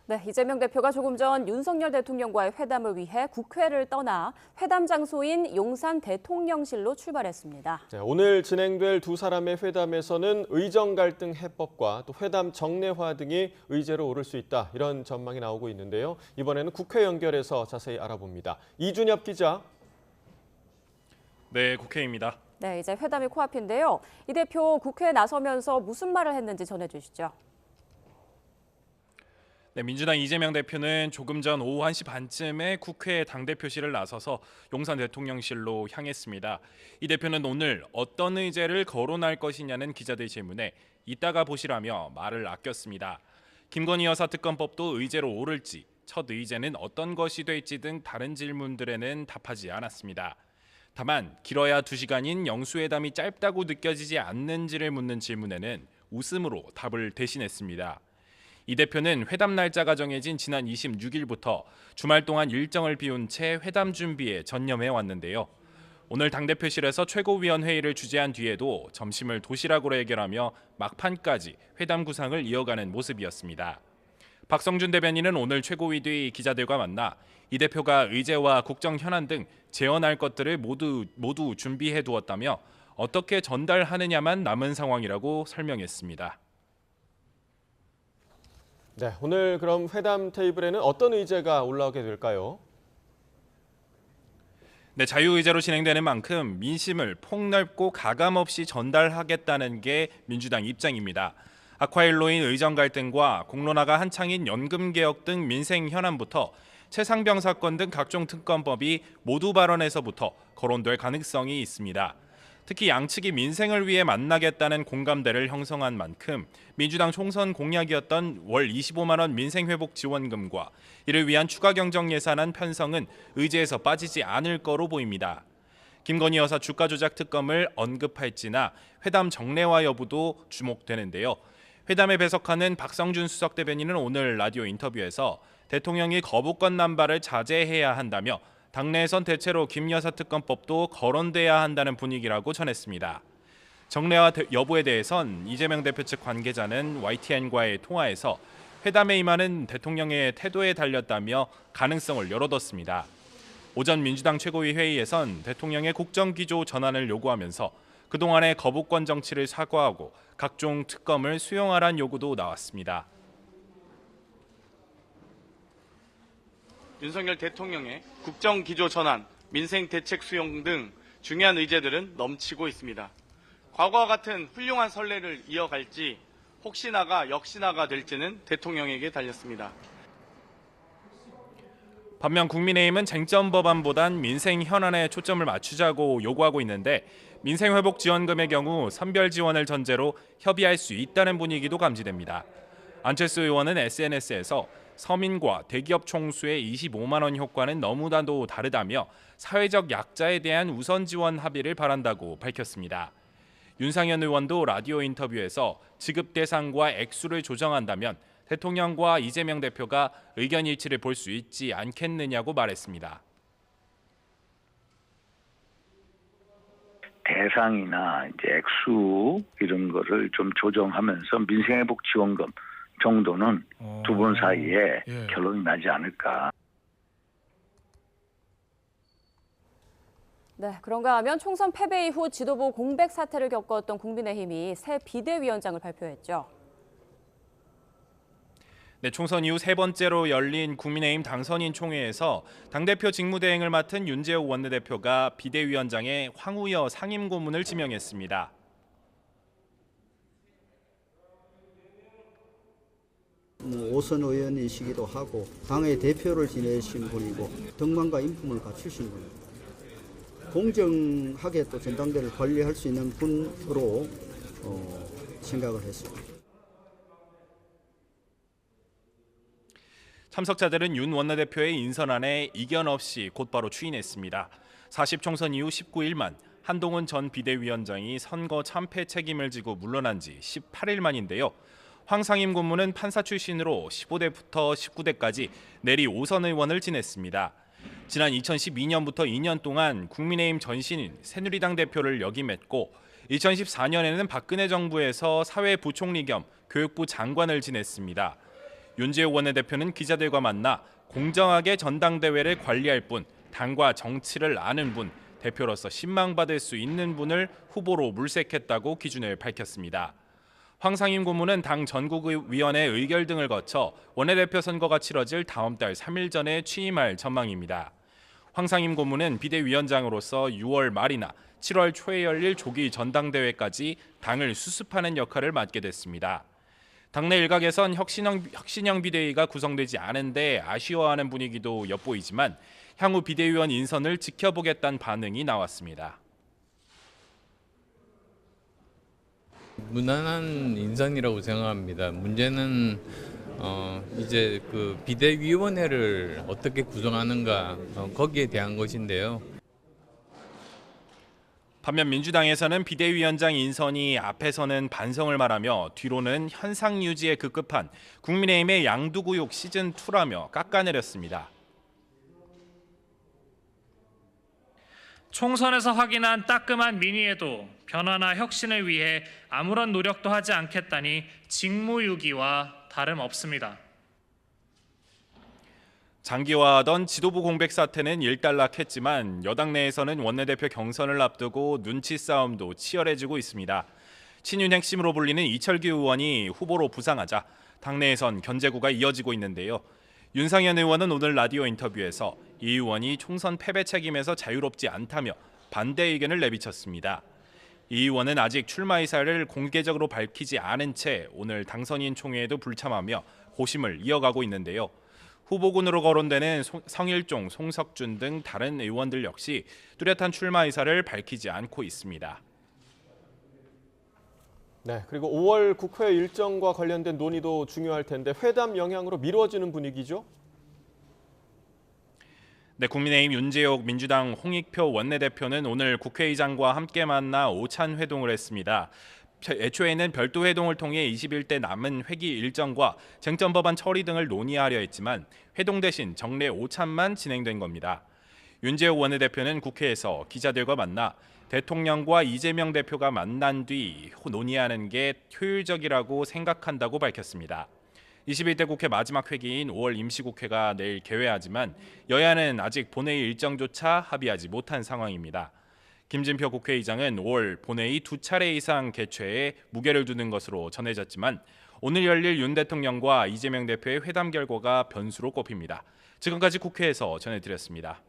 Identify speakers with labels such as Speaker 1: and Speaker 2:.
Speaker 1: 네, 이재명 대표가 조금 전 윤석열 대통령과의 회담을 위해 국회를 떠나 회담 장소인 용산 대통령실로 출발했습니다.
Speaker 2: 네, 오늘 진행될 두 사람의 회담에서는 의정 갈등 해법과 또 회담 정례화 등이 의제로 오를 수 있다, 이런 전망이 나오고 있는데요. 이번에는 국회 연결해서 자세히 알아봅니다. 이준엽 기자.
Speaker 3: 네, 국회입니다.
Speaker 1: 네, 이제 회담이 코앞인데요. 이 대표 국회에 나서면서 무슨 말을 했는지 전해주시죠.
Speaker 3: 네, 민주당 이재명 대표는 조금 전 오후 1시 반쯤에 국회 당대표실을 나서서 용산 대통령실로 향했습니다. 이 대표는 오늘 어떤 의제를 거론할 것이냐는 기자들 질문에 이따가 보시라며 말을 아꼈습니다. 김건희 여사 특검법도 의제로 오를지, 첫 의제는 어떤 것이 될지 등 다른 질문들에는 답하지 않았습니다. 다만 길어야 2시간인 영수회담이 짧다고 느껴지지 않는지를 묻는 질문에는 웃음으로 답을 대신했습니다. 이 대표는 회담 날짜가 정해진 지난 26일부터 주말 동안 일정을 비운 채 회담 준비에 전념해 왔는데요. 오늘 당대표실에서 최고위원회의를 주재한 뒤에도 점심을 도시락으로 해결하며 막판까지 회담 구상을 이어가는 모습이었습니다. 박성준 대변인은 오늘 최고위 뒤 기자들과 만나 이 대표가 의제와 국정 현안 등 제언할 것들을 모두 준비해 두었다며 어떻게 전달하느냐만 남은 상황이라고 설명했습니다.
Speaker 2: 네, 오늘 그럼 회담 테이블에는 어떤 의제가 올라오게 될까요?
Speaker 3: 네, 자유의제로 진행되는 만큼 민심을 폭넓고 가감없이 전달하겠다는 게 민주당 입장입니다. 아쿠아일로인 의정 갈등과 공론화가 한창인 연금개혁 등 민생 현안부터 최상병 사건 등 각종 특검법이 모두 발언에서부터 거론될 가능성이 있습니다. 특히 양측이 민생을 위해 만나겠다는 공감대를 형성한 만큼 민주당 총선 공약이었던 월 25만 원 민생회복 지원금과 이를 위한 추가 경정 예산안 편성은 의제에서 빠지지 않을 거로 보입니다. 김건희 여사 주가 조작 특검을 언급할지나 회담 정례화 여부도 주목되는데요. 회담에 배석하는 박성준 수석 대변인은 오늘 라디오 인터뷰에서 대통령이 거부권 남발을 자제해야 한다며 당내에선 대체로 김 여사 특검법도 거론돼야 한다는 분위기라고 전했습니다. 정례화 여부에 대해선 이재명 대표 측 관계자는 YTN과의 통화에서 회담에 임하는 대통령의 태도에 달렸다며 가능성을 열어뒀습니다. 오전 민주당 최고위 회의에선 대통령의 국정기조 전환을 요구하면서 그동안의 거부권 정치를 사과하고 각종 특검을 수용하라는 요구도 나왔습니다.
Speaker 4: 윤석열 대통령의 국정기조 전환, 민생대책 수용 등 중요한 의제들은 넘치고 있습니다. 과거와 같은 훌륭한 선례를 이어갈지 혹시나가 역시나가 될지는 대통령에게 달렸습니다.
Speaker 3: 반면 국민의힘은 쟁점 법안보단 민생 현안에 초점을 맞추자고 요구하고 있는데 민생회복지원금의 경우 선별 지원을 전제로 협의할 수 있다는 분위기도 감지됩니다. 안철수 의원은 SNS에서 서민과 대기업 총수의 25만 원 효과는 너무나도 다르다며 사회적 약자에 대한 우선 지원 합의를 바란다고 밝혔습니다. 윤상현 의원도 라디오 인터뷰에서 지급 대상과 액수를 조정한다면 대통령과 이재명 대표가 의견 일치를 볼 수 있지 않겠느냐고 말했습니다.
Speaker 5: 대상이나 이제 액수 이런 거를 좀 조정하면서 민생회복 지원금 정도는 두 분 사이에 결론이 나지 않을까.
Speaker 1: 네, 그런가 하면 총선 패배 이후 지도부 공백 사태를 겪었던 국민의힘이 새 비대위원장을 발표했죠.
Speaker 3: 네, 총선 이후 세 번째로 열린 국민의힘 당선인 총회에서 당대표 직무대행을 맡은 윤재호 원내대표가 비대위원장에 황우여 상임고문을 지명했습니다.
Speaker 6: 오선 의원이시기도 하고 당의 대표를 지내신 분이고 덕망과 인품을 갖추신 분이고 공정하게 또 전당대를 관리할 수 있는 분으로 생각을 했습니다.
Speaker 3: 참석자들은 윤 원내대표의 인선안에 이견 없이 곧바로 추인했습니다. 40총선 이후 19일만 한동훈 전 비대위원장이 선거 참패 책임을 지고 물러난 지 18일 만인데요. 황 상임고문은 판사 출신으로 15대부터 19대까지 내리 5선 의원을 지냈습니다. 지난 2012년부터 2년 동안 국민의힘 전신인 새누리당 대표를 역임했고 2014년에는 박근혜 정부에서 사회부총리 겸 교육부 장관을 지냈습니다. 윤재욱 원내대표는 기자들과 만나 공정하게 전당대회를 관리할 분, 당과 정치를 아는 분, 대표로서 신망받을 수 있는 분을 후보로 물색했다고 기준을 밝혔습니다. 황상임 고문은 당 전국위원회 의결 등을 거쳐 원내대표 선거가 치러질 다음 달 3일 전에 취임할 전망입니다. 황상임 고문은 비대위원장으로서 6월 말이나 7월 초에 열릴 조기 전당대회까지 당을 수습하는 역할을 맡게 됐습니다. 당내 일각에선 혁신형 비대위가 구성되지 않은데 아쉬워하는 분위기도 엿보이지만 향후 비대위원 인선을 지켜보겠다는 반응이 나왔습니다.
Speaker 7: 무난한 인선이라고 생각합니다. 문제는 이제 그 비대위원회를 어떻게 구성하는가 거기에 대한 것인데요.
Speaker 3: 반면 민주당에서는 비대위원장 인선이 앞에서는 반성을 말하며 뒤로는 현상 유지에 급급한 국민의힘의 양두구육 시즌2라며 깎아내렸습니다.
Speaker 8: 총선에서 확인한 따끔한 민의에도 변화나 혁신을 위해 아무런 노력도 하지 않겠다니 직무유기와 다름없습니다.
Speaker 3: 장기화하던 지도부 공백 사태는 일단락했지만 여당 내에서는 원내대표 경선을 앞두고 눈치 싸움도 치열해지고 있습니다. 친윤 핵심으로 불리는 이철규 의원이 후보로 부상하자 당내에선 견제구가 이어지고 있는데요. 윤상현 의원은 오늘 라디오 인터뷰에서 이 의원이 총선 패배 책임에서 자유롭지 않다며 반대 의견을 내비쳤습니다. 이 의원은 아직 출마 의사를 공개적으로 밝히지 않은 채 오늘 당선인 총회에도 불참하며 고심을 이어가고 있는데요. 후보군으로 거론되는 성일종, 송석준 등 다른 의원들 역시 뚜렷한 출마 의사를 밝히지 않고 있습니다.
Speaker 2: 네, 그리고 5월 국회 일정과 관련된 논의도 중요할 텐데 회담 영향으로 미뤄지는 분위기죠?
Speaker 3: 네, 국민의힘 윤재욱 민주당 홍익표 원내대표는 오늘 국회의장과 함께 만나 오찬 회동을 했습니다. 애초에는 별도 회동을 통해 21대 남은 회기 일정과 쟁점 법안 처리 등을 논의하려 했지만 회동 대신 정례 오찬만 진행된 겁니다. 윤재욱 원내대표는 국회에서 기자들과 만나 대통령과 이재명 대표가 만난 뒤 논의하는 게 효율적이라고 생각한다고 밝혔습니다. 21대 국회 마지막 회기인 5월 임시국회가 내일 개회하지만 여야는 아직 본회의 일정조차 합의하지 못한 상황입니다. 김진표 국회의장은 5월 본회의 2차례 이상 개최에 무게를 두는 것으로 전해졌지만 오늘 열릴 윤 대통령과 이재명 대표의 회담 결과가 변수로 꼽힙니다. 지금까지 국회에서 전해드렸습니다.